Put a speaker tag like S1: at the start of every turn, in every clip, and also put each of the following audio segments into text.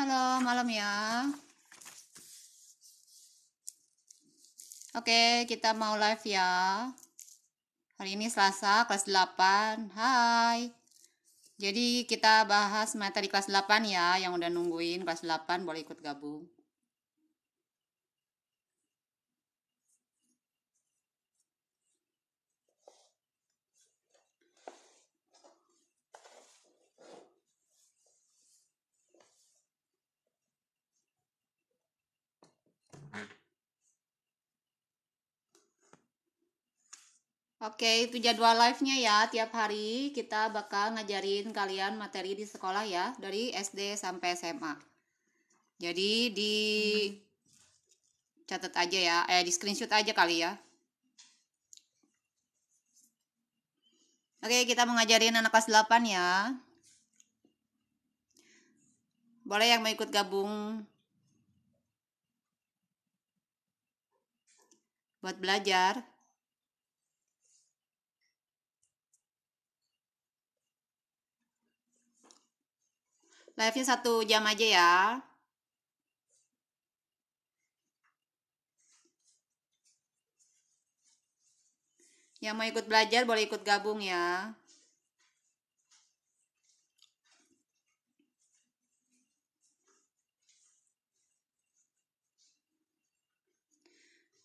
S1: Halo, malam ya. Oke, kita mau live ya. Hari ini Selasa, kelas 8. Hai. Jadi kita bahas materi kelas 8 ya. Yang udah nungguin kelas 8 boleh ikut gabung. Oke, itu jadwal live-nya ya. Tiap hari kita bakal ngajarin kalian materi di sekolah ya. Dari SD sampai SMA. Jadi di catat aja ya. Di screenshot aja kali ya. Oke, kita mau ngajarin anak kelas 8 ya. Boleh yang mau ikut gabung buat belajar. Live-nya 1 jam aja ya. Yang mau ikut belajar boleh ikut gabung ya.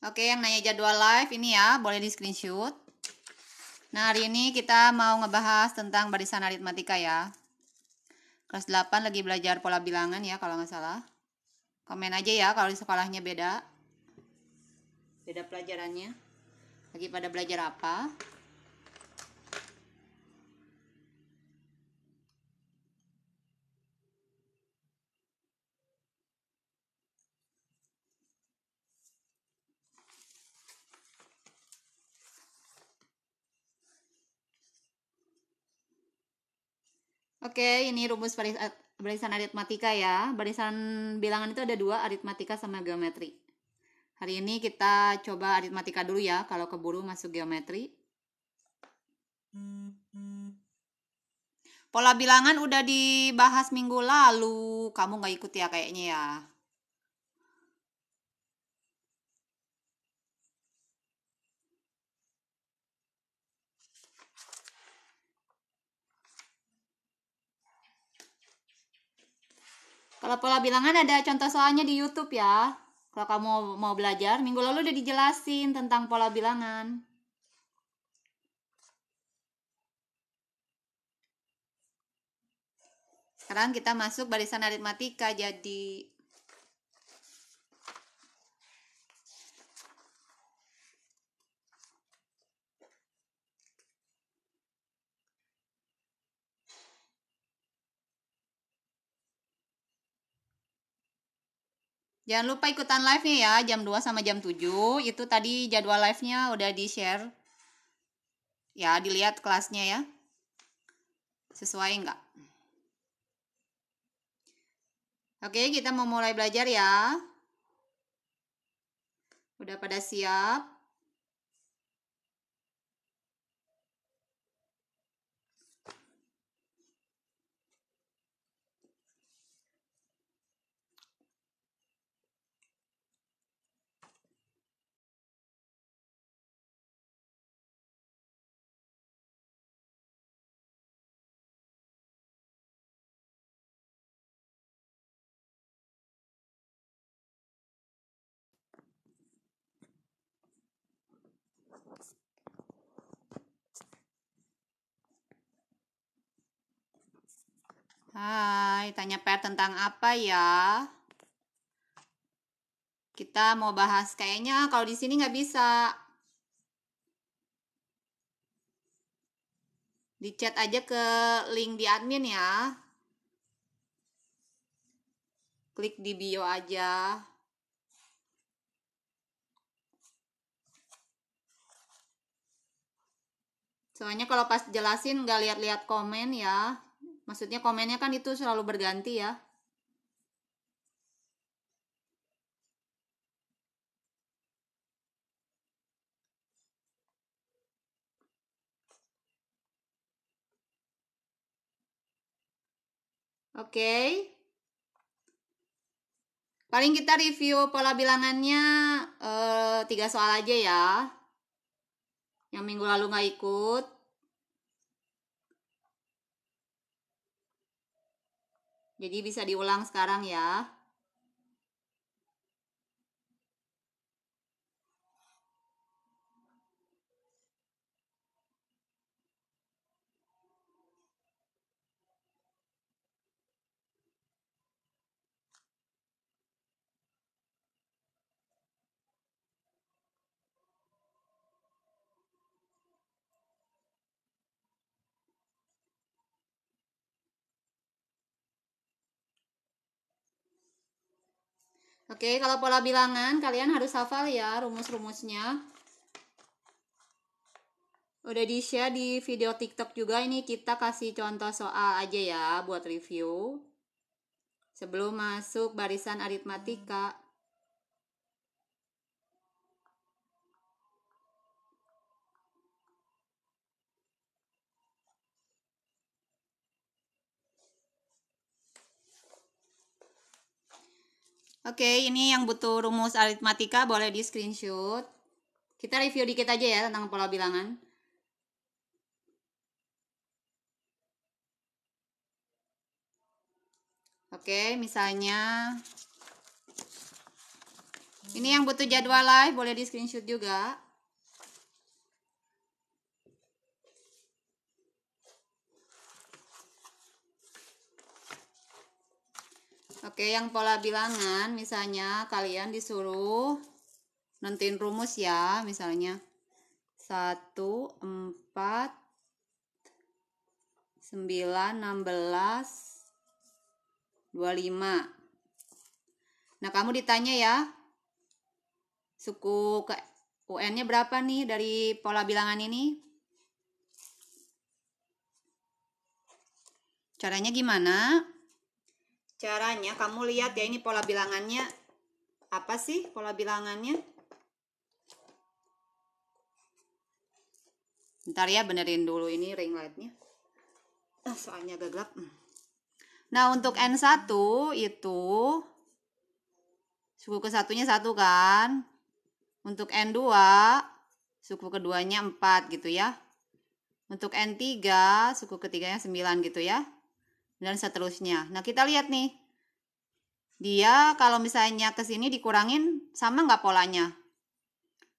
S1: Oke, yang nanya jadwal live ini ya, boleh di screenshot. Nah, hari ini kita mau ngebahas tentang barisan aritmatika ya. Kelas 8 lagi belajar pola bilangan ya kalau nggak salah. Komen aja ya kalau di sekolahnya beda. Beda pelajarannya. Lagi pada belajar apa? Oke, ini rumus barisan aritmatika ya. Barisan bilangan itu ada 2, aritmatika sama geometri. Hari ini kita coba aritmatika dulu ya, kalau keburu masuk geometri. Pola bilangan udah dibahas minggu lalu, kamu nggak ikut ya kayaknya ya. Kalau pola bilangan ada contoh soalnya di YouTube ya. Kalau kamu mau belajar, minggu lalu udah dijelasin tentang pola bilangan. Sekarang kita masuk barisan aritmatika jadi jangan lupa ikutan live-nya ya, jam 2 sama jam 7. Itu tadi jadwal live-nya udah di-share. Ya, dilihat kelasnya ya. Sesuai nggak? Oke, kita mau mulai belajar ya. Udah pada siap? Hai, tanya Per tentang apa ya? Kita mau bahas kayaknya kalau di sini nggak bisa. Di chat aja ke link di admin ya. Klik di bio aja. Soalnya kalau pas jelasin nggak lihat-lihat komen ya. Maksudnya komennya kan itu selalu berganti ya. Oke. Paling kita review pola bilangannya 3 soal aja ya. Yang minggu lalu nggak ikut. Jadi bisa diulang sekarang ya. Oke, kalau pola bilangan kalian harus hafal ya rumus-rumusnya. Udah di-share di video TikTok juga, ini kita kasih contoh soal aja ya buat review. Sebelum masuk barisan aritmatika. Oke, ini yang butuh rumus aritmatika boleh di screenshot. Kita review dikit aja ya tentang pola bilangan. Oke, misalnya ini yang butuh jadwal live boleh di screenshot juga. Oke, yang pola bilangan misalnya kalian disuruh nentuin rumus ya, misalnya 1, 4, 9, 16, 25. Nah, kamu ditanya ya, suku ke UN-nya berapa nih dari pola bilangan ini? Caranya gimana? Caranya kamu lihat ya, ini pola bilangannya. Apa sih pola bilangannya? Bentar ya, benerin dulu ini ring lightnya. Soalnya agak gelap. Nah, untuk N1 itu suku ke-1-nya 1 kan. Untuk N2 suku keduanya 4 gitu ya. Untuk N3 suku ketiganya 9 gitu ya. Dan seterusnya. Nah, kita lihat nih. Dia kalau misalnya ke sini dikurangin sama nggak polanya?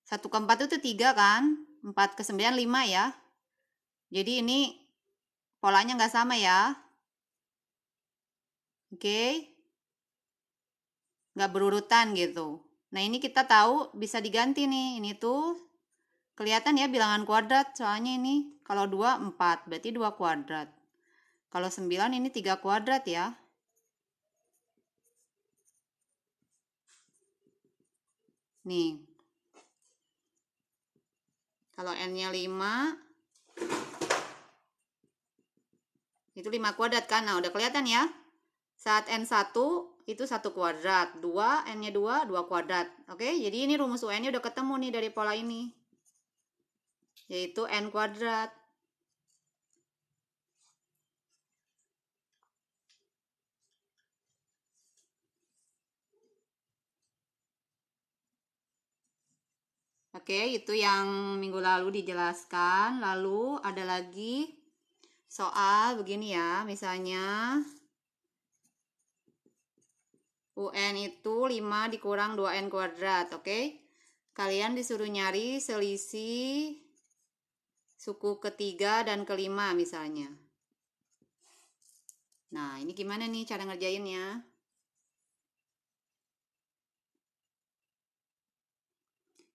S1: 1 ke 4 itu 3 kan? 4 ke 9 5 ya. Jadi ini polanya nggak sama ya. Oke. Nggak berurutan gitu. Nah, ini kita tahu bisa diganti nih. Ini tuh kelihatan ya bilangan kuadrat. Soalnya ini kalau 2 4 berarti 2 kuadrat. Kalau 9 ini 3 kuadrat ya. Nih. Kalau N-nya 5 itu 5 kuadrat kan. Nah, udah kelihatan ya. Saat N1 itu 1 kuadrat. 2, N-nya 2, 2 kuadrat. Oke, jadi ini rumus UN-nya udah ketemu nih dari pola ini. Yaitu N kuadrat. Oke, itu yang minggu lalu dijelaskan. Lalu ada lagi soal begini ya. Misalnya UN itu 5 dikurang 2N kuadrat. Oke, kalian disuruh nyari selisih suku ketiga dan kelima misalnya. Nah, ini gimana nih cara ngerjainnya?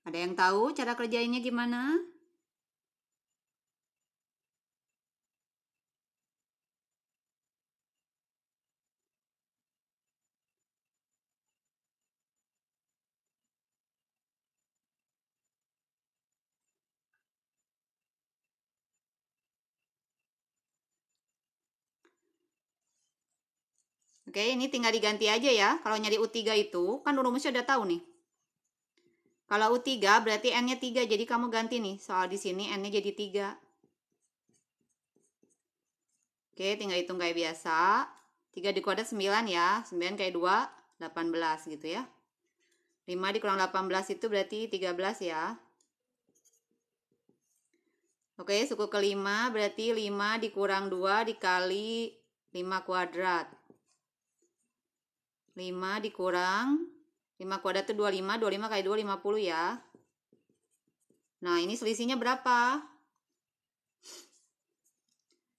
S1: Ada yang tahu cara kerjainnya gimana? Oke, ini tinggal diganti aja ya. Kalau nyari U3 itu, kan rumusnya udah tahu nih. Kalau U3 berarti N-nya 3, jadi kamu ganti nih. Soal di sini N-nya jadi 3. Oke, tinggal hitung kayak biasa. 3 dikuadrat 9 ya. 9 kali 2, 18 gitu ya. 5 dikurang 18 itu berarti 13 ya. Oke, suku kelima berarti 5 dikurang 2 dikali 5 kuadrat. 5 dikurang 5 kuadrat itu 25, 25 kali 2 50 ya. Nah, ini selisihnya berapa?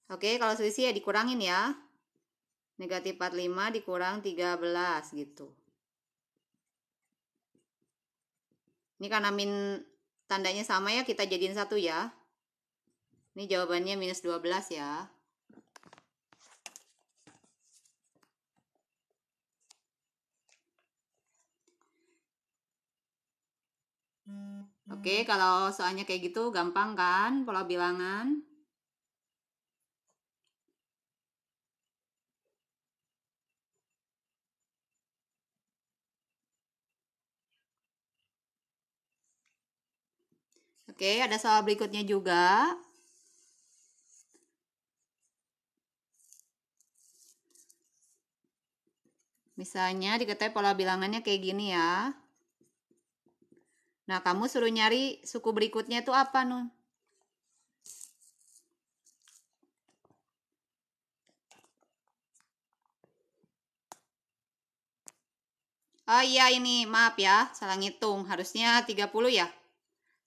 S1: Oke, kalau selisih ya dikurangin ya. Negatif 45 dikurang 13 gitu. Ini karena tandanya sama ya, kita jadiin satu ya. Ini jawabannya minus 12 ya. Oke, kalau soalnya kayak gitu gampang kan pola bilangan. Oke, ada soal berikutnya juga. Misalnya diketahui pola bilangannya kayak gini ya. Nah, kamu suruh nyari suku berikutnya itu apa, Nun? Oh iya, ini maaf ya, salah ngitung. Harusnya 30 ya.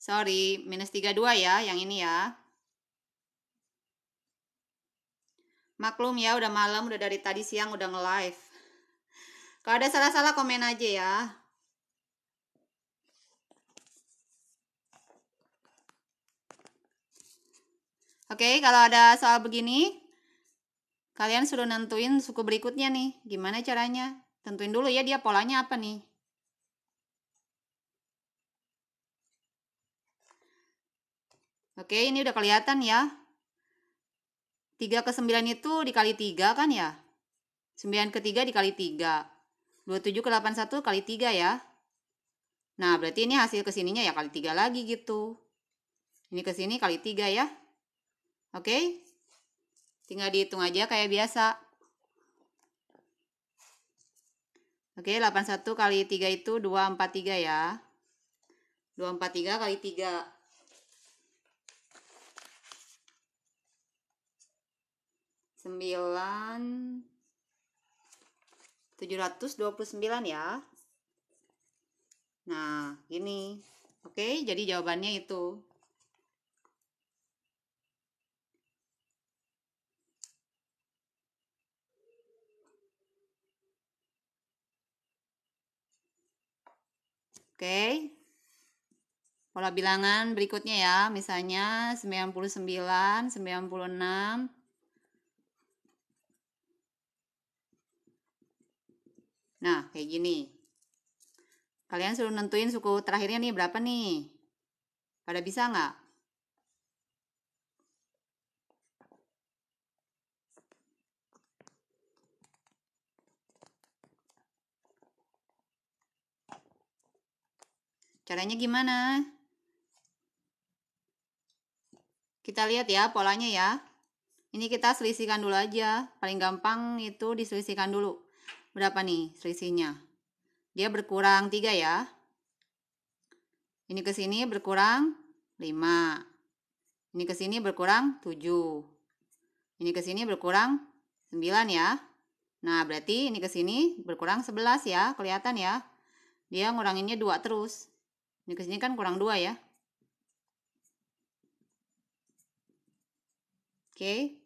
S1: Sorry, minus 32 ya, yang ini ya. Maklum ya, udah malam, udah dari tadi siang udah nge-live. Kalau ada salah-salah komen aja ya. Oke, kalau ada soal begini, kalian suruh nentuin suku berikutnya nih. Gimana caranya? Tentuin dulu ya dia polanya apa nih. Oke, ini udah kelihatan ya. 3 ke 9 itu dikali 3 kan ya? 9 ke 3 dikali 3. 27 ke 81 kali 3 ya. Nah, berarti ini hasil kesininya ya kali 3 lagi gitu. Ini ke sini kali 3 ya. Oke? Tinggal dihitung aja kayak biasa. Oke, 81 kali 3 itu 243 ya. 243 kali 3. 729 ya. Nah, ini. Oke, jadi jawabannya itu. Oke. Pola bilangan berikutnya ya, misalnya 99, 96. Nah, kayak gini. Kalian suruh nentuin suku terakhirnya nih berapa nih? Pada bisa nggak? Caranya gimana? Kita lihat ya polanya ya. Ini kita selisihkan dulu aja. Paling gampang itu diselisihkan dulu. Berapa nih selisihnya? Dia berkurang 3 ya. Ini ke sini berkurang 5. Ini ke sini berkurang 7. Ini ke sini berkurang 9 ya. Nah, berarti ini ke sini berkurang 11 ya. Kelihatan ya. Dia nguranginnya 2 terus. Ini ke sini kan kurang 2 ya. Oke.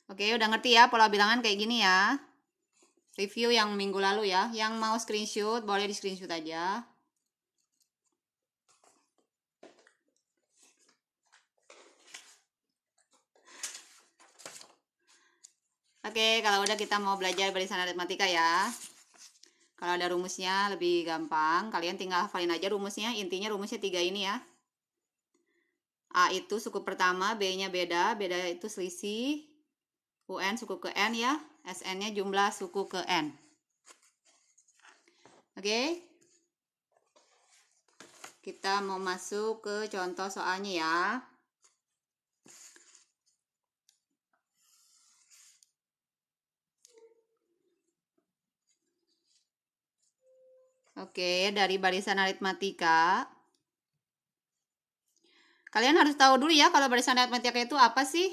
S1: Oke, udah ngerti ya pola bilangan kayak gini ya. Review yang minggu lalu ya. Yang mau screenshot, boleh di screenshot aja. Oke, kalau udah kita mau belajar barisan aritmatika ya. Kalau ada rumusnya lebih gampang. Kalian tinggal hafalin aja rumusnya. Intinya rumusnya 3 ini ya. A itu suku pertama, B-nya beda. Beda itu selisih. UN suku ke N ya. SN-nya jumlah suku ke N. Oke. Kita mau masuk ke contoh soalnya ya. Oke, dari barisan aritmatika. Kalian harus tahu dulu ya kalau barisan aritmatika itu apa sih?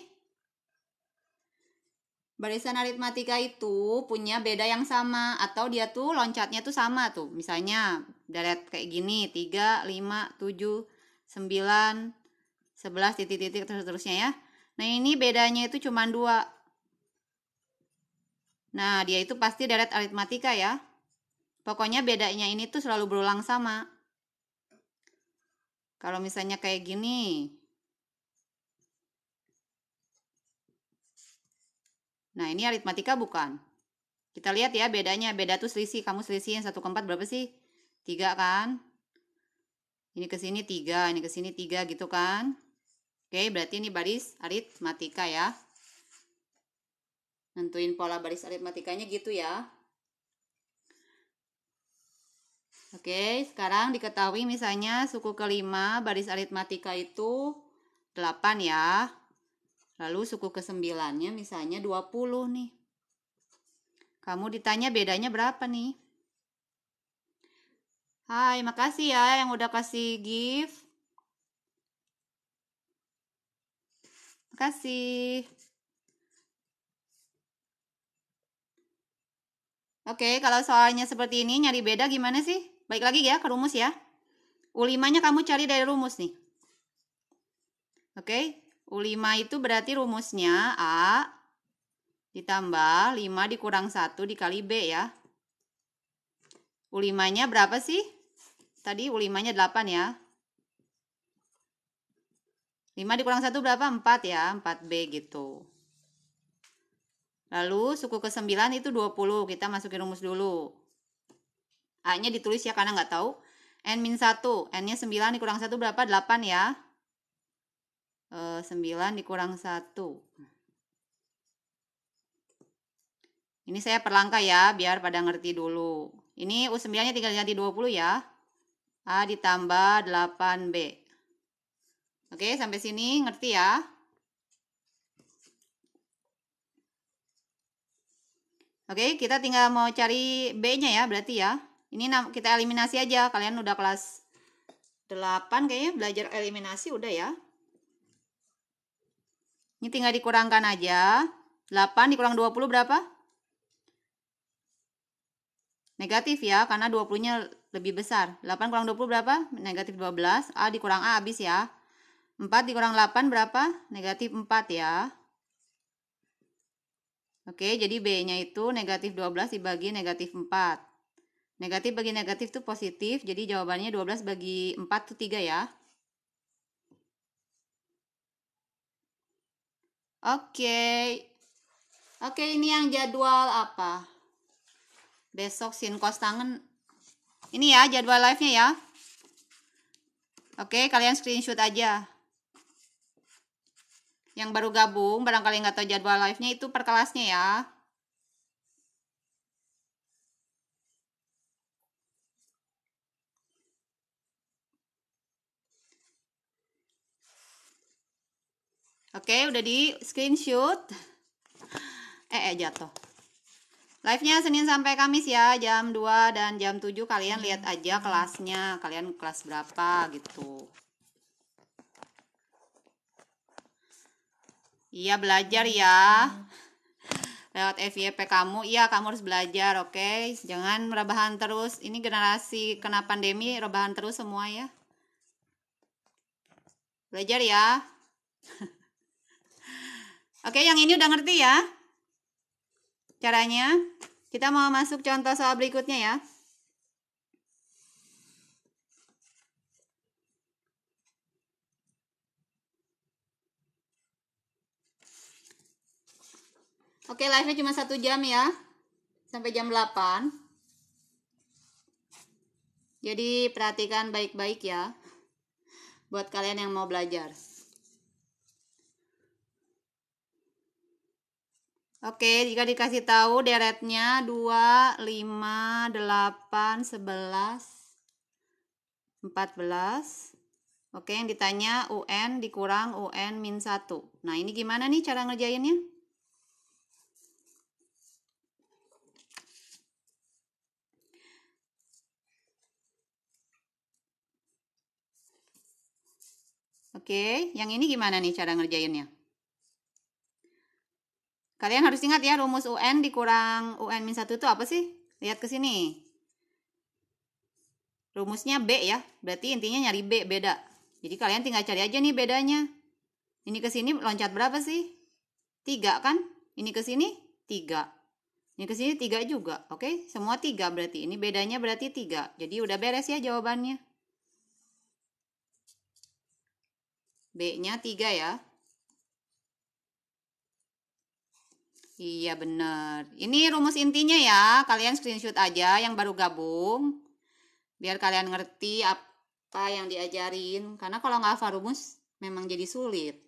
S1: Barisan aritmatika itu punya beda yang sama atau dia tuh loncatnya tuh sama tuh. Misalnya deret kayak gini, 3, 5, 7, 9, 11, titik-titik terus-terusnya ya. Nah ini bedanya itu cuma 2. Nah dia itu pasti deret aritmatika ya. Pokoknya bedanya ini tuh selalu berulang sama. Kalau misalnya kayak gini. Nah ini aritmatika bukan. Kita lihat ya bedanya. Beda tuh selisih. Kamu selisih yang 1 ke 4 berapa sih? 3 kan? Ini ke sini 3, ini ke sini 3 gitu kan. Oke, berarti ini baris aritmatika ya. Nentuin pola baris aritmatikanya gitu ya. Oke, sekarang diketahui misalnya suku kelima baris aritmatika itu 8 ya. Lalu suku ke-9-nya misalnya 20 nih. Kamu ditanya bedanya berapa nih? Hai, makasih ya yang udah kasih gift. Makasih. Oke, kalau soalnya seperti ini nyari beda gimana sih? Baik lagi ya ke rumus ya. U5-nya kamu cari dari rumus nih. Oke, U5 itu berarti rumusnya A ditambah 5 dikurang 1 dikali B ya. U5-nya berapa sih? Tadi U5-nya 8 ya. 5 dikurang 1 berapa? 4 ya, 4B gitu. Lalu suku ke-9 itu 20, kita masukin rumus dulu. A-nya ditulis ya karena nggak tahu. N-1, N-nya 9 dikurang 1 berapa? 8 ya. 9 dikurang 1. Ini saya perlangkah ya, biar pada ngerti dulu. Ini U9-nya tinggal ganti 20 ya. A ditambah 8B. Oke, sampai sini ngerti ya? Oke, kita tinggal mau cari B-nya ya, berarti ya. Ini kita eliminasi aja. Kalian udah kelas 8 kayaknya belajar eliminasi udah ya. Ini tinggal dikurangkan aja. 8 dikurang 20 berapa? Negatif ya, karena 20-nya lebih besar. 8 kurang 20 berapa? Negatif 12. A dikurang A habis ya. 4 dikurang 8 berapa? Negatif 4 ya. Oke, jadi B-nya itu negatif 12 dibagi negatif 4. Negatif bagi negatif itu positif, jadi jawabannya 12 bagi 4 itu 3 ya. Oke. Oke, ini yang jadwal apa? Besok sin kos tangan. Ini ya jadwal live-nya ya. Oke, kalian screenshot aja. Yang baru gabung, barangkali nggak tahu jadwal live-nya itu per kelasnya ya. Oke, udah di screenshot. Jatuh. Live-nya Senin sampai Kamis ya, jam 2 dan jam 7. Kalian lihat aja kelasnya, kalian kelas berapa gitu. Iya, belajar ya. Lewat FYP kamu, iya kamu harus belajar, oke? Jangan rebahan terus. Ini generasi kena pandemi, rebahan terus semua ya. Belajar ya. Oke, yang ini udah ngerti ya caranya. Kita mau masuk contoh soal berikutnya ya. Oke, live-nya cuma 1 jam ya. Sampai jam 8. Jadi perhatikan baik-baik ya. Buat kalian yang mau belajar. Oke, jika dikasih tahu deretnya 2, 5, 8, 11, 14. Oke, yang ditanya UN dikurang UN min 1. Nah, ini gimana nih cara ngerjainnya? Oke, yang ini gimana nih cara ngerjainnya? Kalian harus ingat ya, rumus UN dikurang UN min 1 itu apa sih? Lihat ke sini. Rumusnya B ya, berarti intinya nyari B, beda. Jadi kalian tinggal cari aja nih bedanya. Ini ke sini loncat berapa sih? 3 kan? Ini ke sini 3. Ini ke sini 3 juga. Oke, semua 3 berarti. Ini bedanya berarti 3. Jadi udah beres ya jawabannya. B-nya 3 ya. Iya bener. Ini rumus intinya ya. Kalian screenshot aja yang baru gabung. Biar kalian ngerti apa yang diajarin. Karena kalau nggak hafal rumus memang jadi sulit.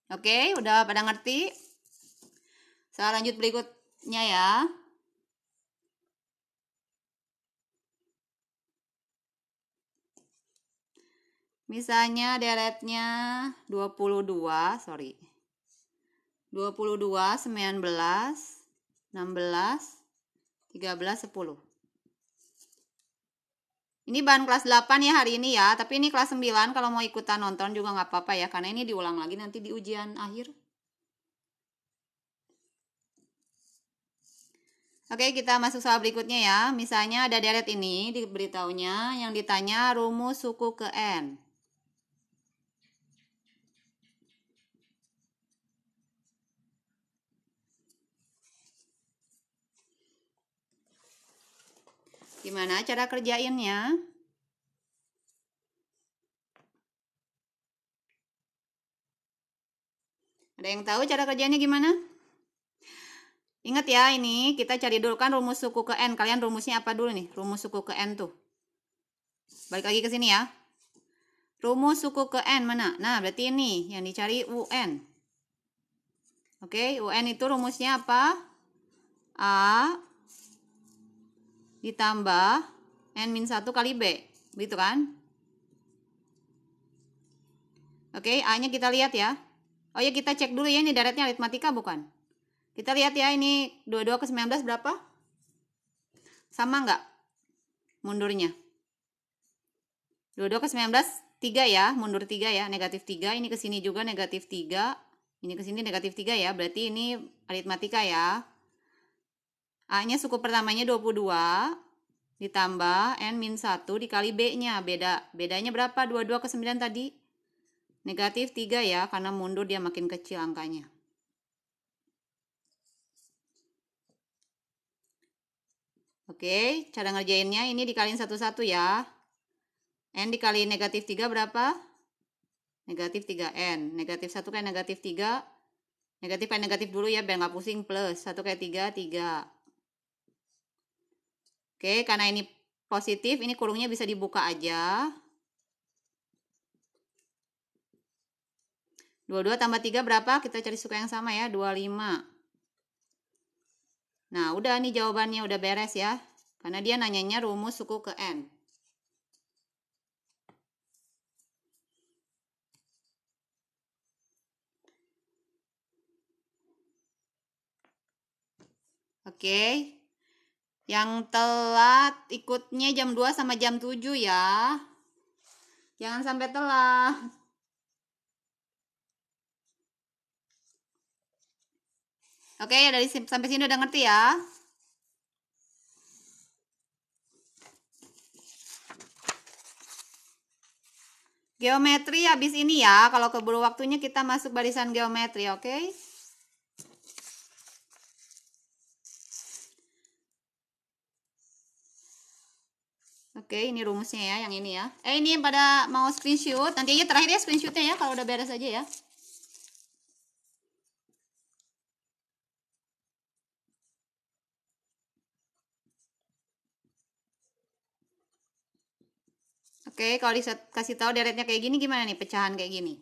S1: Oke, udah pada ngerti? Saya lanjut berikutnya ya. Misalnya deretnya 22, 19, 16, 13, 10. Ini bahan kelas 8 ya hari ini ya, tapi ini kelas 9 kalau mau ikutan nonton juga nggak apa-apa ya, karena ini diulang lagi nanti di ujian akhir. Oke, kita masuk soal berikutnya ya. Misalnya ada deret ini diberitahunya yang ditanya rumus suku ke N. Gimana cara kerjainnya? Ada yang tahu cara kerjanya gimana? Ingat ya, ini kita cari dulu kan rumus suku ke N. Kalian rumusnya apa dulu nih? Rumus suku ke N tuh. Balik lagi ke sini ya. Rumus suku ke N mana? Nah, berarti ini yang dicari UN. Oke, UN itu rumusnya apa? A ditambah N-1 kali B. Begitu kan? Oke, A-nya kita lihat ya. Oh ya, kita cek dulu ya, ini deretnya aritmatika bukan? Kita lihat ya, ini 22 ke 19 berapa? Sama nggak mundurnya? 22 ke 19, 3 ya, mundur 3 ya, negatif 3. Ini ke sini juga negatif 3. Ini ke sini negatif 3 ya, berarti ini aritmatika ya. A-nya suku pertamanya 22 ditambah N-1 dikali B-nya. Bedanya berapa? 22 ke 9 tadi? Negatif 3 ya, karena mundur dia makin kecil angkanya. Oke, cara ngerjainnya ini dikaliin satu-satu ya. N dikali negatif 3 berapa? Negatif 3N. Negatif 1 kayak negatif 3. Negatif kayak negatif dulu ya, biar nggak pusing. Plus 1 kayak 3, 3. Oke, karena ini positif, ini kurungnya bisa dibuka aja. 22 tambah 3 berapa? Kita cari suku yang sama ya, 25. Nah, udah nih jawabannya udah beres ya. Karena dia nanyanya rumus suku ke N. Oke. Yang telat ikutnya jam 2 sama jam 7 ya. Jangan sampai telat. Oke, dari sampai sini udah ngerti ya? Geometri habis ini ya. Kalau keburu waktunya kita masuk barisan geometri, oke? Oke, ini rumusnya ya, yang ini ya. Ini yang pada mau screenshot. Nanti aja terakhir ya screenshotnya ya, kalau udah beres aja ya. Oke, kalau dikasih tahu deretnya kayak gini gimana nih, pecahan kayak gini?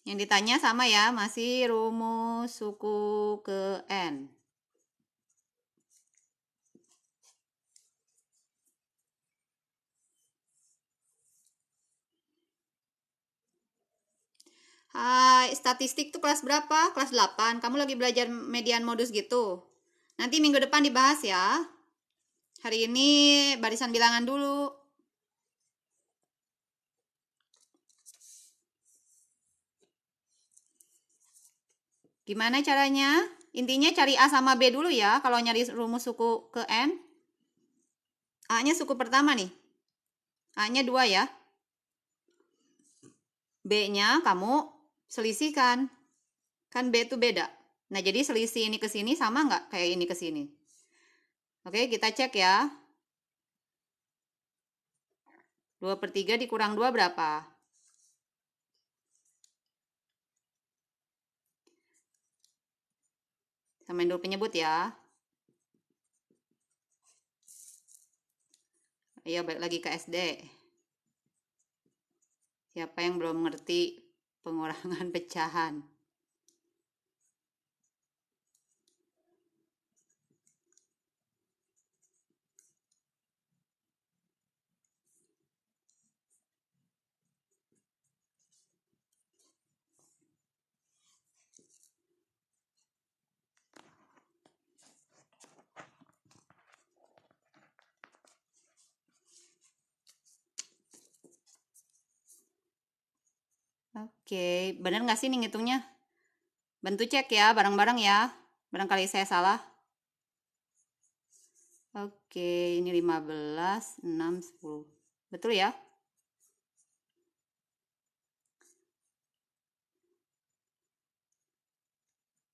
S1: Yang ditanya sama ya, masih rumus suku ke N. Hai, statistik tuh kelas berapa? Kelas 8. Kamu lagi belajar median modus gitu. Nanti minggu depan dibahas ya. Hari ini barisan bilangan dulu. Gimana caranya? Intinya cari A sama B dulu ya, kalau nyari rumus suku ke N. A-nya suku pertama nih. A-nya 2 ya. B-nya kamu selisihkan. Kan B itu beda. Nah, jadi selisih ini ke sini sama nggak kayak ini ke sini? Oke, kita cek ya. 2/3 dikurang 2 berapa? Samain dulu penyebut ya. Ayo balik lagi ke SD. Siapa yang belum ngerti pengurangan pecahan? Oke, bener nggak sih nih ngitungnya? Bantu cek ya, bareng-bareng ya. Barangkali saya salah. Oke, ini 15, 6, 10. Betul ya?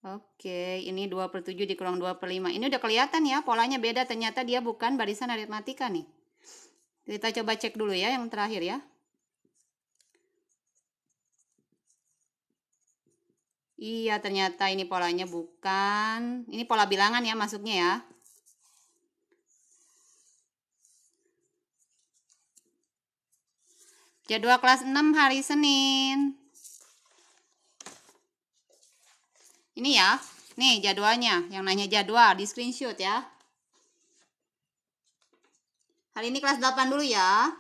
S1: Oke, ini 2/7 dikurang 2/5. Ini udah kelihatan ya, polanya beda. Ternyata dia bukan barisan aritmatika nih. Kita coba cek dulu ya yang terakhir ya. Iya, ternyata ini polanya bukan. Ini pola bilangan ya masuknya ya. Jadwal kelas 6 hari Senin. Ini ya. Nih jadwalnya. Yang nanya jadwal di screenshot ya. Hari ini kelas 8 dulu ya.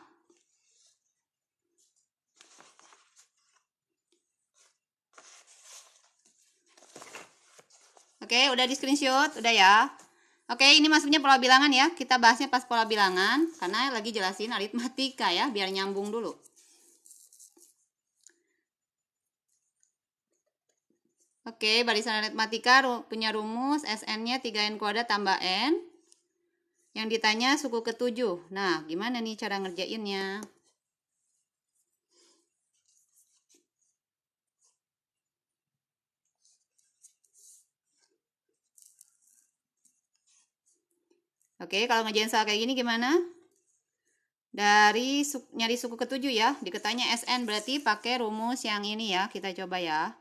S1: Oke, udah di screenshot, udah ya. Oke, ini masuknya pola bilangan ya. Kita bahasnya pas pola bilangan karena lagi jelasin aritmatika ya, biar nyambung dulu. Oke, barisan aritmatika punya rumus SN-nya 3N kuadrat tambah N. Yang ditanya suku ke-7. Nah, gimana nih cara ngerjainnya? Oke, kalau ngerjain soal kayak gini gimana? Dari nyari suku ke-7 ya. Diketanya SN berarti pakai rumus yang ini ya. Kita coba ya.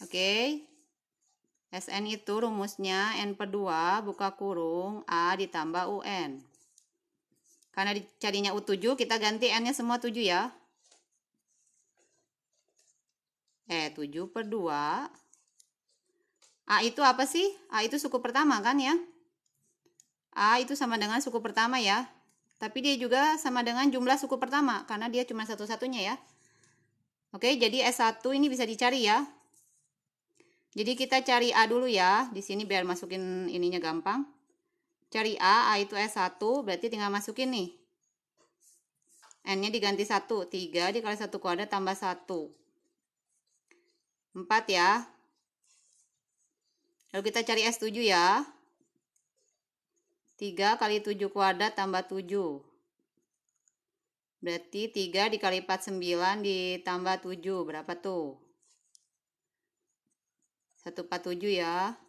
S1: Oke. SN itu rumusnya N/2 buka kurung A ditambah UN. Karena dicarinya U7, kita ganti N-nya semua 7 ya. 7/2. A itu apa sih? A itu suku pertama kan ya? A itu sama dengan suku pertama ya. Tapi dia juga sama dengan jumlah suku pertama, karena dia cuma satu-satunya ya. Oke, jadi S1 ini bisa dicari ya. Jadi kita cari A dulu ya. Di sini biar masukin ininya gampang. Cari A itu S1, berarti tinggal masukin nih. N-nya diganti 1, 3 dikali 1 kuadrat tambah 1. 4 ya. Lalu kita cari S7 ya. 3 kali 7 kuadrat tambah 7. Berarti 3 dikali 4, 9 ditambah 7. Berapa tuh? 147 ya.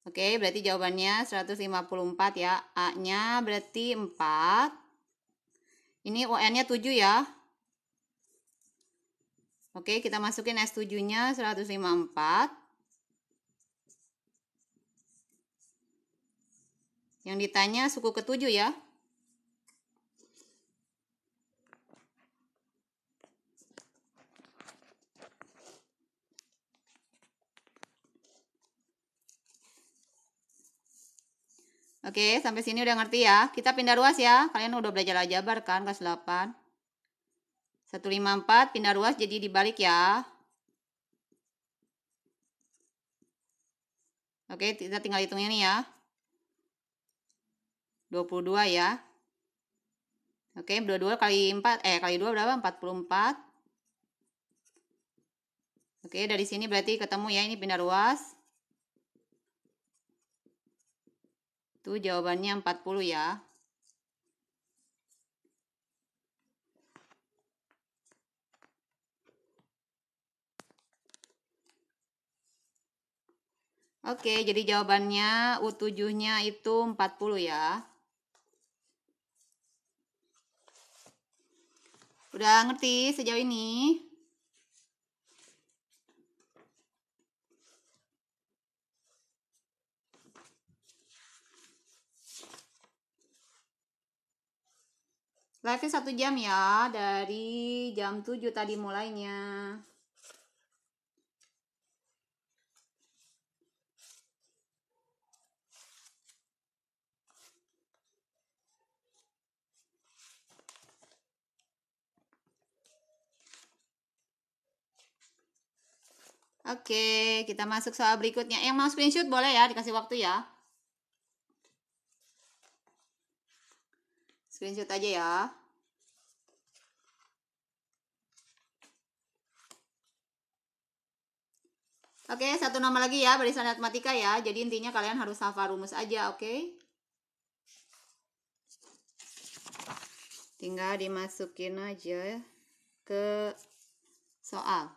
S1: Oke, berarti jawabannya 154 ya. A-nya berarti 4. Ini UN-nya 7 ya. Oke, kita masukin S7-nya 154. Yang ditanya suku ke-7 ya. Oke, sampai sini udah ngerti ya. Kita pindah ruas ya. Kalian udah belajar aljabar kan kelas 8. 154 pindah ruas jadi dibalik ya. Oke, kita tinggal hitung ini ya. 22 ya. Oke, 22 kali 4 kali 2 berapa? 44. Oke, dari sini berarti ketemu ya, ini pindah ruas. Tuh jawabannya 40 ya. Oke, jadi jawabannya U7-nya itu 40 ya. Udah ngerti sejauh ini? Live-nya 1 jam ya, dari jam 7 tadi mulainya. Oke, kita masuk soal berikutnya. Yang mau screenshot boleh ya, dikasih waktu ya. Screenshot aja ya. Oke, satu nama lagi ya, barisan matematika ya. Jadi intinya kalian harus hafal rumus aja, oke? Tinggal dimasukin aja ke soal.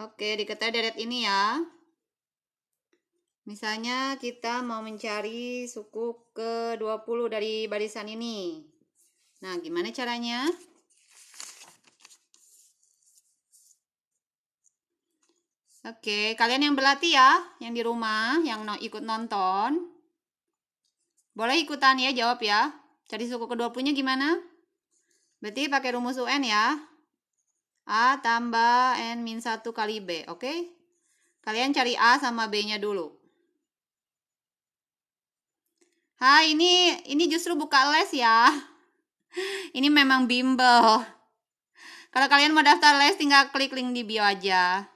S1: Oke, diketahui deret ini ya. Misalnya kita mau mencari suku ke-20 dari barisan ini. Nah, gimana caranya? Oke, kalian yang berlatih ya, yang di rumah, yang ikut nonton. Boleh ikutan ya, jawab ya. Cari suku ke-20-nya gimana? Berarti pakai rumus UN ya. A tambah N min 1 kali B, oke? Kalian cari A sama B-nya dulu. Hai, ini justru buka les ya. Ini memang bimbel. Kalau kalian mau daftar les, tinggal klik link di bio aja.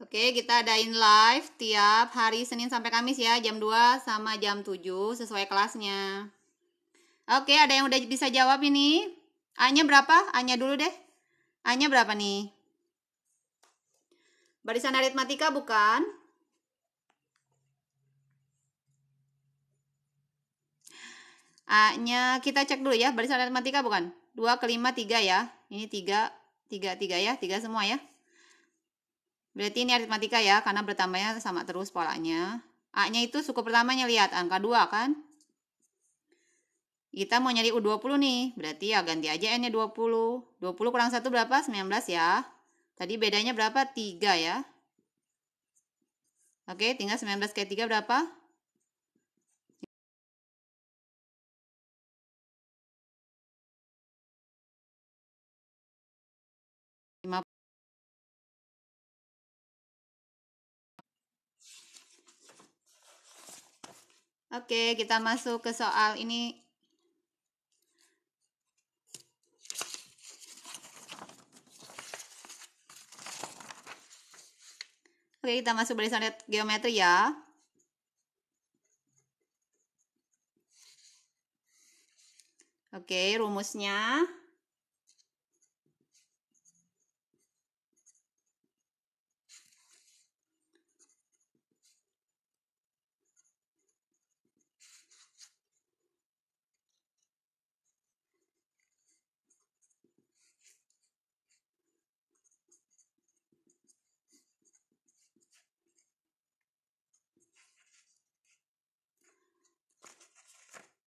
S1: Oke, kita adain live tiap hari Senin sampai Kamis ya, jam 2 sama jam 7 sesuai kelasnya. Oke, ada yang udah bisa jawab ini? A-nya berapa? A-nya dulu deh. A-nya berapa nih? Barisan aritmatika bukan? A-nya kita cek dulu ya, barisan aritmatika bukan? 2 ke 5, 3 ya. Ini 3 ya, 3 semua ya. Berarti ini aritmatika ya, karena bertambahnya sama terus polanya. A-nya itu suku pertamanya, lihat, angka 2 kan? Kita mau nyari U20 nih, berarti ya ganti aja N-nya 20. 20 kurang 1 berapa? 19 ya. Tadi bedanya berapa? 3 ya. Oke, tinggal 19 kali 3 berapa? 50. Oke, kita masuk ke soal ini. Oke, kita masuk barisan geometri ya. Oke, rumusnya.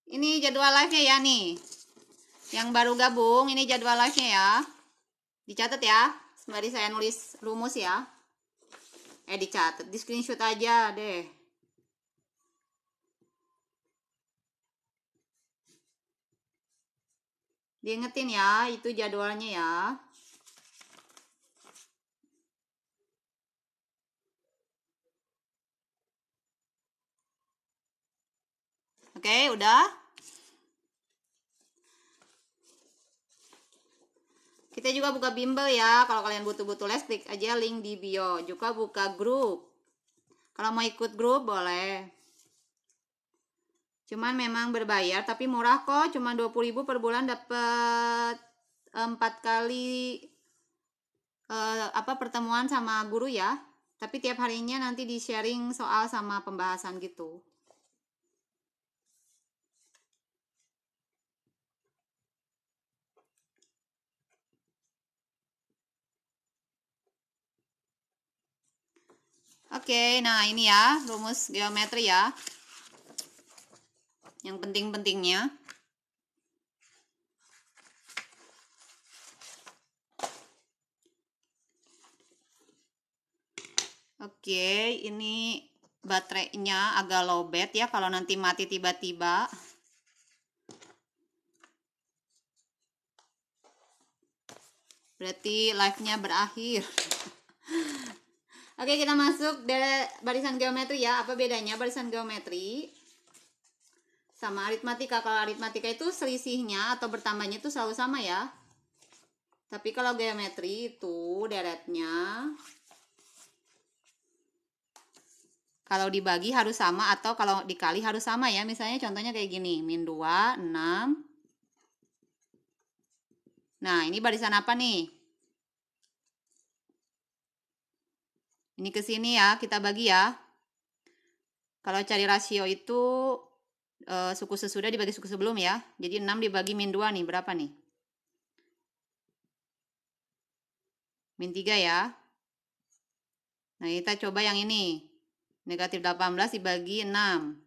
S1: Ini jadwal live-nya ya nih. Yang baru gabung, ini jadwal live-nya ya. Dicatat ya, sembari saya nulis rumus ya. Dicatat, di screenshot aja deh. Diingetin ya, itu jadwalnya ya. Oke, udah. Kita juga buka bimbel ya. Kalau kalian butuh-butuh les, klik aja link di bio. Juga buka grup. Kalau mau ikut grup boleh. Cuman memang berbayar, tapi murah kok. Cuma 20.000 per bulan dapat 4 kali pertemuan sama guru ya. Tapi tiap harinya nanti di sharing soal sama pembahasan gitu. Oke, nah ini ya rumus geometri ya. Yang penting-pentingnya. Oke, ini baterainya agak lowbat ya kalau nanti mati tiba-tiba. Berarti live-nya berakhir. Oke, kita masuk barisan geometri ya. Apa bedanya barisan geometri sama aritmatika? Kalau aritmatika itu selisihnya atau bertambahnya itu selalu sama ya. Tapi kalau geometri itu deretnya kalau dibagi harus sama atau kalau dikali harus sama ya. Misalnya contohnya kayak gini. Min 2, 6. Nah, ini barisan apa nih? Ini ke sini ya, kita bagi ya. Kalau cari rasio itu suku sesudah dibagi suku sebelum ya. Jadi 6 dibagi min 2 nih, berapa nih? Min 3 ya. Nah, kita coba yang ini. Negatif 18 dibagi 6.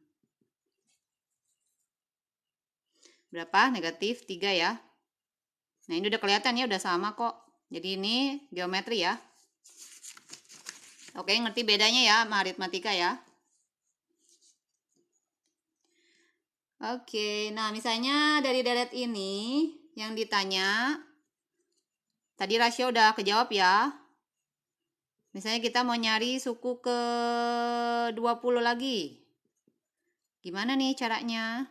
S1: Berapa? Negatif 3 ya. Nah, ini udah kelihatan ya, udah sama kok. Jadi ini geometri ya. Oke, ngerti bedanya ya sama aritmatika ya. Oke, nah misalnya dari deret ini yang ditanya, tadi rasio udah kejawab ya. Misalnya kita mau nyari suku ke 20 lagi. Gimana nih caranya?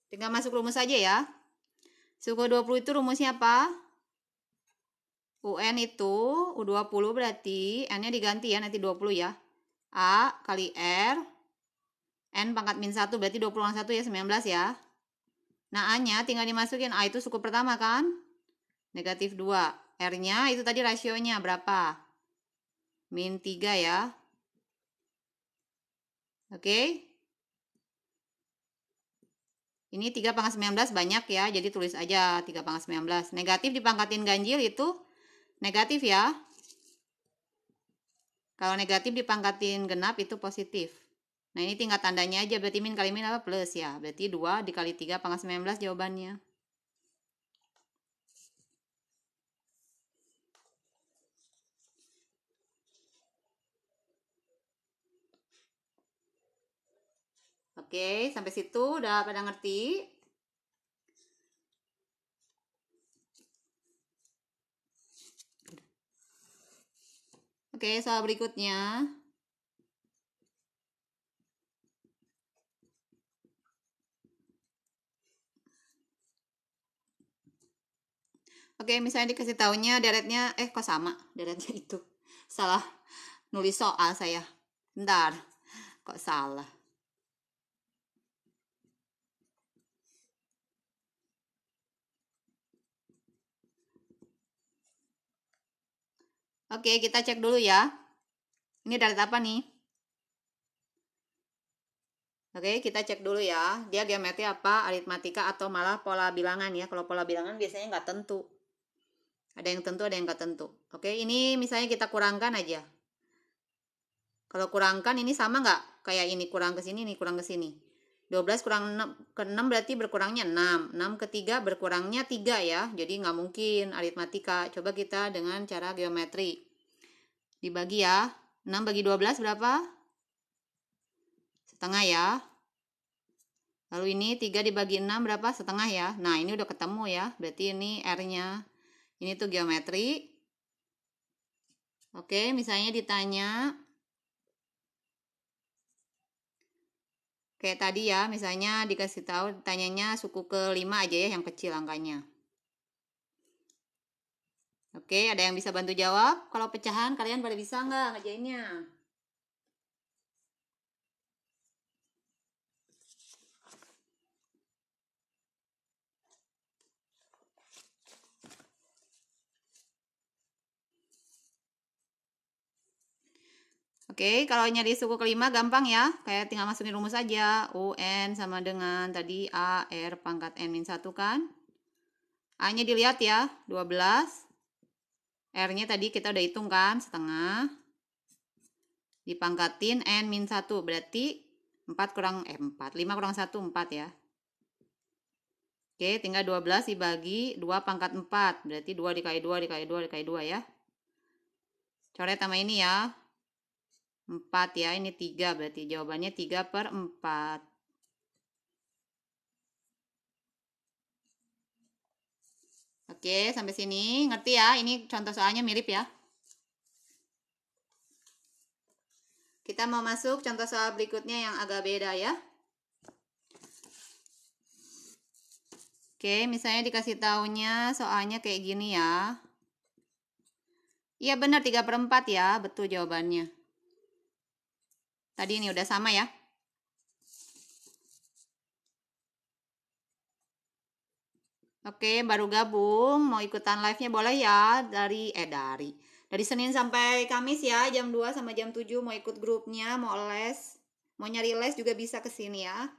S1: Tinggal masuk rumus aja ya. Suku 20 itu rumusnya apa? UN itu U20 berarti N-nya diganti ya, nanti 20 ya. A kali R, N pangkat min 1 berarti 20 kurang 1 ya, 19 ya. Nah A-nya tinggal dimasukin, A itu suku pertama kan? Negatif 2. R-nya itu tadi rasionya berapa? Min 3 ya. Oke. Ini 3 pangkat 19 banyak ya, jadi tulis aja 3 pangkat 19. Negatif dipangkatin ganjil itu negatif ya. Kalau negatif dipangkatin genap itu positif. Nah ini tinggal tandanya aja, berarti min kali min apa? Plus ya. Berarti 2 dikali 3 pangkat 19 jawabannya. Oke, sampai situ udah pada ngerti? Oke, soal berikutnya. Oke, misalnya dikasih taunya deretnya, kok sama deretnya itu. Salah nulis soal saya. Bentar, kok salah. Oke, kita cek dulu ya. Ini deret apa nih? Oke, kita cek dulu ya. Dia geometri apa, aritmatika, atau malah pola bilangan ya. Kalau pola bilangan biasanya nggak tentu. Ada yang tentu, ada yang nggak tentu. Oke, ini misalnya kita kurangkan aja. Kalau kurangkan ini sama nggak? Kayak ini kurang ke sini, ini kurang ke sini. 12 kurang 6, ke 6 berarti berkurangnya 6. 6 ke 3 berkurangnya 3 ya. Jadi nggak mungkin aritmatika. Coba kita dengan cara geometri. Dibagi ya. 6 bagi 12 berapa? Setengah ya. Lalu ini 3 dibagi 6 berapa? Setengah ya. Nah, ini udah ketemu ya. Berarti ini R-nya. Ini tuh geometri. Oke, misalnya ditanya kayak tadi ya, misalnya dikasih tahu tanyanya suku ke-5 aja ya, yang kecil angkanya. Oke, ada yang bisa bantu jawab? Kalau pecahan kalian pada bisa nggak ngerjainnya? Oke, kalau nyari suku ke-5 gampang ya. Kayak tinggal masukin rumus aja. UN sama dengan tadi A, R pangkat N-1 kan. A-nya dilihat ya, 12. R-nya tadi kita udah hitung kan, setengah. Dipangkatin N-1, berarti 4 kurang 4. 5 kurang 1, 4 ya. Oke, tinggal 12 dibagi 2 pangkat 4. Berarti 2 dikali 2 dikali 2 dikali 2 ya. Coret sama ini ya. 4 ya, ini 3. Berarti jawabannya 3/4. Oke, sampai sini. Ngerti ya? Ini contoh soalnya mirip ya. Kita mau masuk contoh soal berikutnya yang agak beda ya. Oke, misalnya dikasih taunya soalnya kayak gini ya. Iya benar 3/4 ya, betul jawabannya. Tadi ini udah sama ya. Oke, baru gabung, mau ikutan live-nya boleh ya dari Senin sampai Kamis ya, jam 2 sama jam 7 mau ikut grupnya, mau les, mau nyari les juga bisa ke sini ya.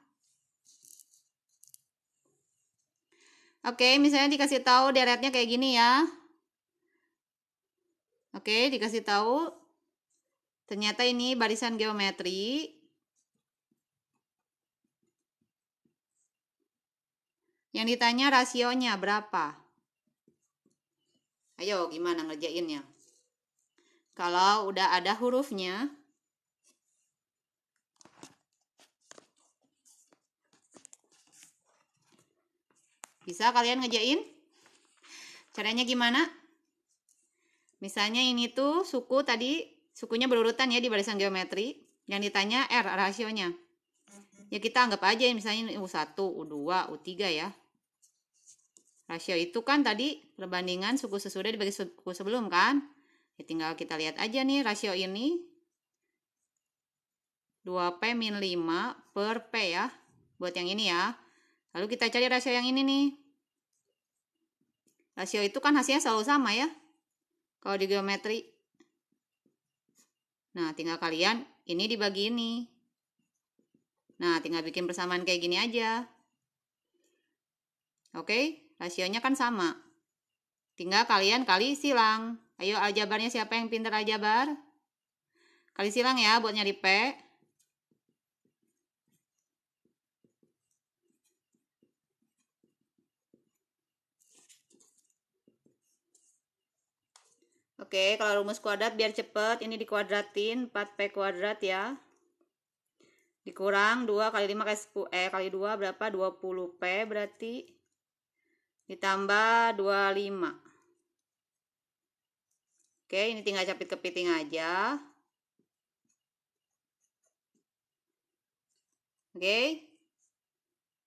S1: Oke, misalnya dikasih tahu deretnya kayak gini ya. Oke, dikasih tahu ternyata ini barisan geometri. Yang ditanya rasionya berapa? Ayo, gimana ngerjainnya? Kalau udah ada hurufnya, bisa kalian ngerjain? Caranya gimana? Misalnya ini tuh suku tadi, sukunya berurutan ya di barisan geometri. Yang ditanya R rasionya. Ya kita anggap aja misalnya U1, U2, U3 ya. Rasio itu kan tadi perbandingan suku sesudah dibagi suku sebelum kan. Ya tinggal kita lihat aja nih rasio ini. 2P min 5 per P ya. Buat yang ini ya. Lalu kita cari rasio yang ini nih. Rasio itu kan hasilnya selalu sama ya. Kalau di geometri. Nah, tinggal kalian ini dibagi ini. Nah, tinggal bikin persamaan kayak gini aja. Oke, rasionya kan sama. Tinggal kalian kali silang. Ayo aljabarnya siapa yang pintar aljabar? Kali silang ya buat nyari P. Oke, kalau rumus kuadrat biar cepet, ini dikuadratin 4P kuadrat ya. Dikurang 2 kali 5 kali 2 berapa? 20P berarti. Ditambah 25. Oke, ini tinggal capit kepiting aja. Oke.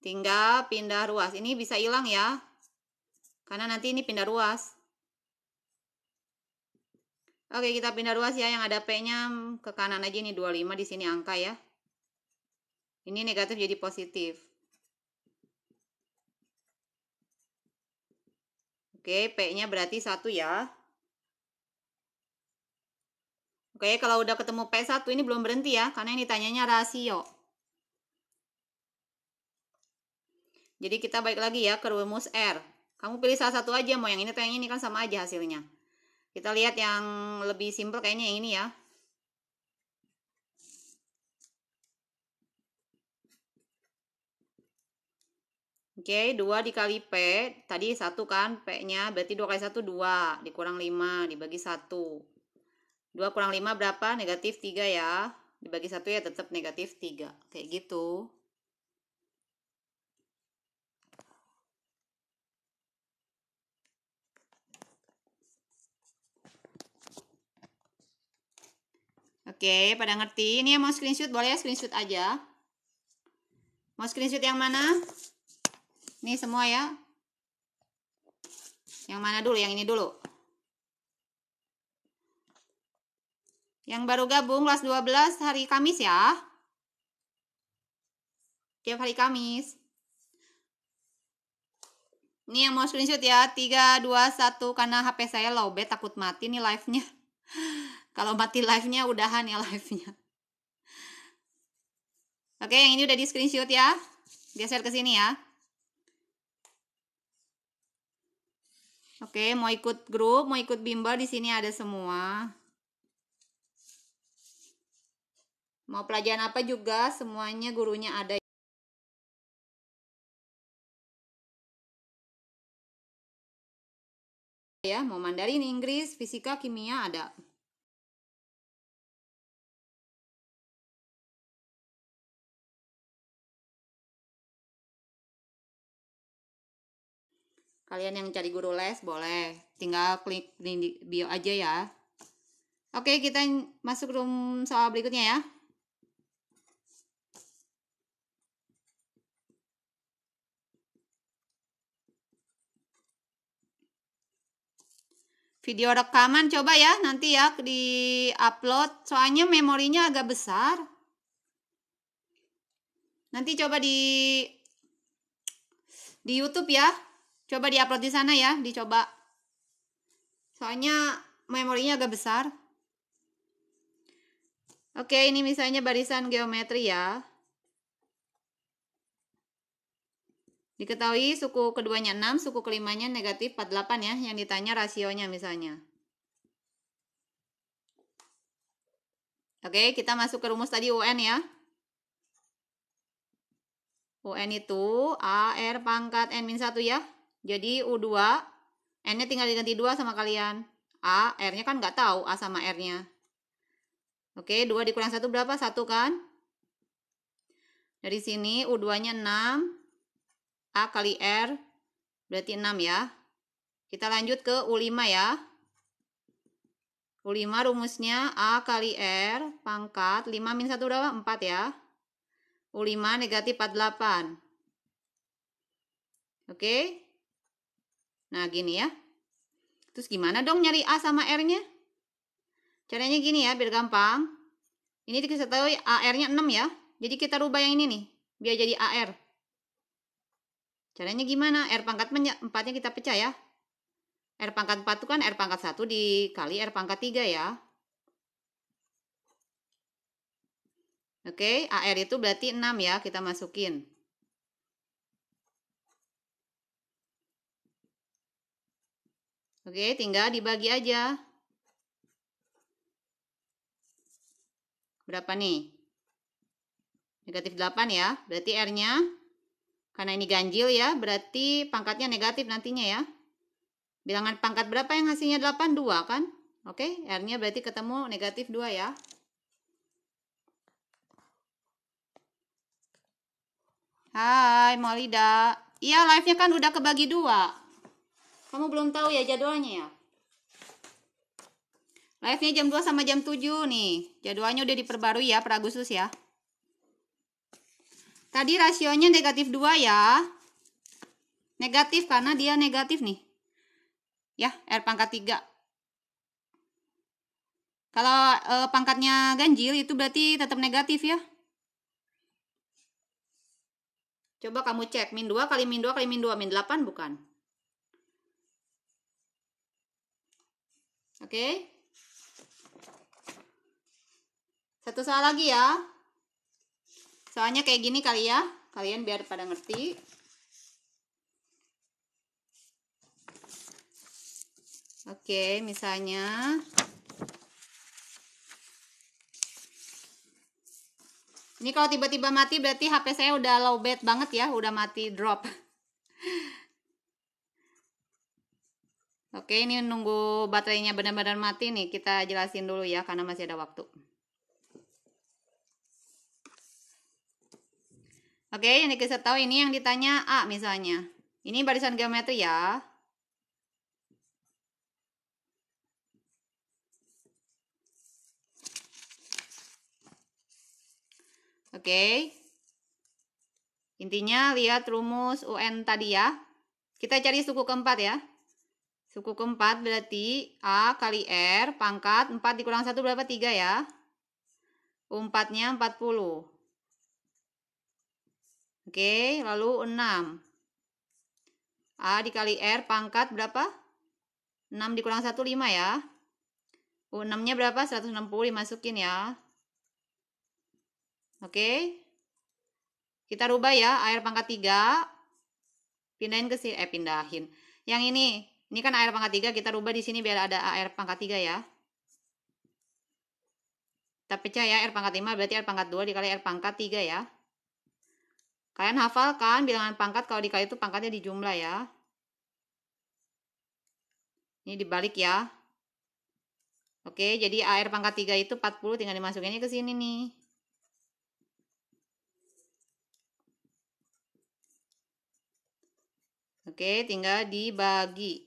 S1: Tinggal pindah ruas. Ini bisa hilang ya. Karena nanti ini pindah ruas. Oke, kita pindah ruas ya. Yang ada P-nya ke kanan aja nih 25 di sini angka ya. Ini negatif jadi positif. Oke, P-nya berarti 1 ya. Oke, kalau udah ketemu P1 ini belum berhenti ya, karena yang ditanyanya rasio. Jadi kita balik lagi ya ke rumus R. Kamu pilih salah satu aja, mau yang ini atau yang ini kan sama aja hasilnya. Kita lihat yang lebih simpel kayaknya yang ini ya. Oke, 2 dikali P, tadi 1 kan P-nya, berarti 2 kali 1, 2, dikurang 5, dibagi 1. 2 kurang 5 berapa? Negatif 3 ya. Dibagi 1 ya tetap negatif 3. Kayak gitu. Oke, pada ngerti? Ini yang mau screenshot boleh ya, screenshot aja. Mau screenshot yang mana? Ini semua ya. Yang mana dulu? Yang ini dulu. Yang baru gabung kelas 12 hari Kamis ya. Tiap hari Kamis. Ini yang mau screenshot ya. 3, 2, 1. Karena HP saya lowbat, takut mati nih live-nya. Kalau mati live-nya, udahan ya live-nya. Oke, yang ini udah di screenshot ya. Geser ke sini ya. Oke, mau ikut grup, mau ikut bimbel, di sini ada semua. Mau pelajaran apa juga, semuanya gurunya ada. Ya, mau Mandarin, Inggris, fisika, kimia ada. Kalian yang cari guru les boleh, tinggal klik di bio aja ya. Oke, kita masuk room soal berikutnya ya. Video rekaman coba ya, nanti ya di upload, soalnya memorinya agak besar. Nanti coba di YouTube ya. Coba di-upload di sana ya, dicoba. Soalnya memorinya agak besar. Oke, ini misalnya barisan geometri ya. Diketahui suku keduanya 6, suku kelimanya negatif 48 ya. Yang ditanya rasionya misalnya. Oke, kita masuk ke rumus tadi UN ya. UN itu AR pangkat N-1 ya. Jadi U2, N-nya tinggal diganti 2 sama kalian. A, R-nya kan nggak tahu A sama R-nya. Oke, 2 dikurang 1 berapa? 1 kan? Dari sini U2-nya 6. A kali R berarti 6 ya. Kita lanjut ke U5 ya. U5 rumusnya A kali R pangkat 5 min 1 berapa? 4 ya. U5 negatif 48. Oke. Nah, gini ya. Terus gimana dong nyari A sama R-nya? Caranya gini ya, biar gampang. Ini dikasih tahu AR-nya 6 ya. Jadi kita rubah yang ini nih, biar jadi AR. Caranya gimana? R pangkat 4-nya kita pecah ya. R pangkat 4 itu kan R pangkat 1 dikali R pangkat 3 ya. Oke, AR itu berarti 6 ya, kita masukin. Oke, tinggal dibagi aja. Berapa nih? Negatif 8 ya, berarti R-nya, karena ini ganjil ya, berarti pangkatnya negatif nantinya ya. Bilangan pangkat berapa yang hasilnya 8? 2 kan? Oke, R-nya berarti ketemu negatif 2 ya. Hai, Maulida. Iya, live-nya kan udah kebagi 2. Kamu belum tahu ya jadwalnya ya? Live-nya jam 2 sama jam 7 nih. Jadwalnya udah diperbarui ya per Agustus ya. Tadi rasionya negatif 2 ya. Negatif karena dia negatif nih. Ya, R pangkat 3. Kalau pangkatnya ganjil itu berarti tetap negatif ya. Coba kamu cek. Min 2 kali min 2 kali min 2. Min 8 bukan? Oke. Satu soal lagi ya. Soalnya kayak gini kali ya. Kalian biar pada ngerti. Oke, misalnya ini kalau tiba-tiba mati berarti HP saya udah lowbat banget ya, udah mati drop. Oke, ini nunggu baterainya benar-benar mati nih. Kita jelasin dulu ya, karena masih ada waktu. Oke, yang dikasih tahu ini yang ditanya A misalnya. Ini barisan geometri ya. Oke. Intinya lihat rumus UN tadi ya. Kita cari suku keempat ya. Suku keempat berarti A kali R pangkat 4 dikurang 1 berapa? 3 ya. U4-nya 40. Oke, lalu 6. A dikali R pangkat berapa? 6 dikurang 1, 5 ya. U6-nya berapa? 160 dimasukin ya. Oke. Kita rubah ya, AR pangkat 3. Pindahin ke sini, pindahin. Yang ini kan AR pangkat 3, kita rubah di sini biar ada AR pangkat 3 ya. Kita pecah ya, R pangkat 5 berarti R pangkat 2 dikali R pangkat 3 ya. Kalian hafal kan bilangan pangkat kalau dikali itu pangkatnya dijumlah ya. Ini dibalik ya. Oke, jadi AR pangkat 3 itu 40, tinggal dimasukinnya ke sini nih. Oke, tinggal dibagi.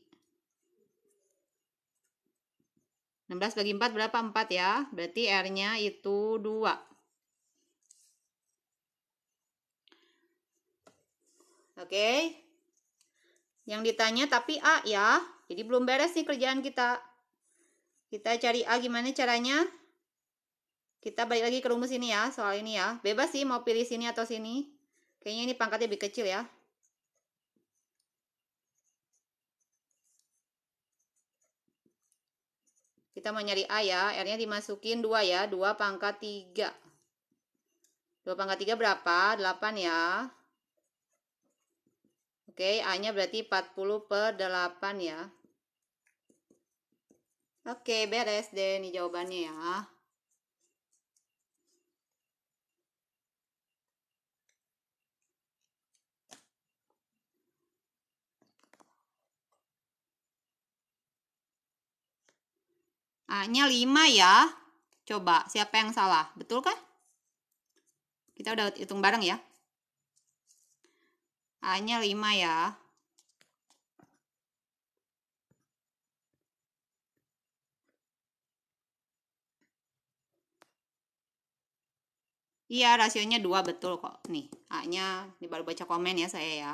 S1: 16 bagi 4 berapa? 4 ya. Berarti R-nya itu 2. Oke. Yang ditanya tapi A ya. Jadi belum beres nih kerjaan kita. Kita cari A gimana caranya? Kita balik lagi ke rumus ini ya, soal ini ya. Bebas sih mau pilih sini atau sini. Kayaknya ini pangkatnya lebih kecil ya. Kita mau nyari A ya, R-nya dimasukin 2 ya, 2 pangkat 3. 2 pangkat 3 berapa? 8 ya. Oke, A-nya berarti 40/8 ya. Oke, beres deh nih jawabannya ya. A-nya 5 ya. Coba, siapa yang salah? Betul kah? Kita udah hitung bareng ya. A-nya 5 ya. Iya, rasionya 2 betul kok. Nih, A-nya ini baru baca komen ya saya ya.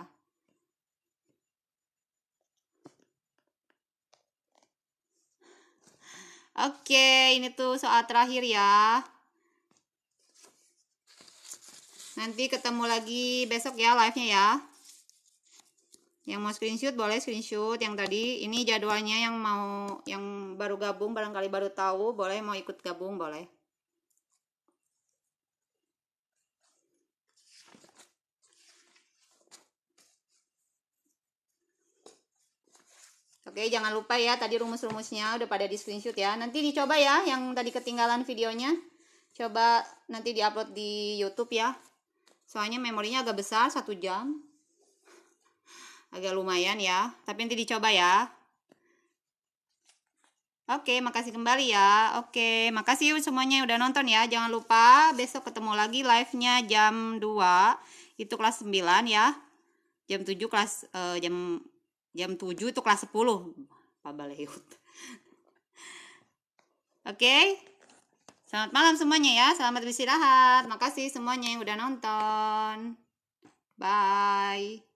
S1: Oke, ini tuh soal terakhir ya. Nanti ketemu lagi besok ya live-nya ya. Yang mau screenshot boleh screenshot. Yang tadi ini jadwalnya, yang baru gabung barangkali baru tahu boleh, mau ikut gabung boleh. Oke, jangan lupa ya tadi rumus-rumusnya udah pada di screenshot ya. Nanti dicoba ya yang tadi ketinggalan videonya. Coba nanti diupload di YouTube ya. Soalnya memorinya agak besar, 1 jam. Agak lumayan ya. Tapi nanti dicoba ya. Oke, makasih kembali ya. Oke, makasih semuanya yang udah nonton ya. Jangan lupa besok ketemu lagi live-nya jam 2. Itu kelas 9 ya. Jam 7 kelas jam 7 itu kelas 10. Pak Balehut. Oke. Selamat malam semuanya ya. Selamat beristirahat. Makasih semuanya yang udah nonton. Bye.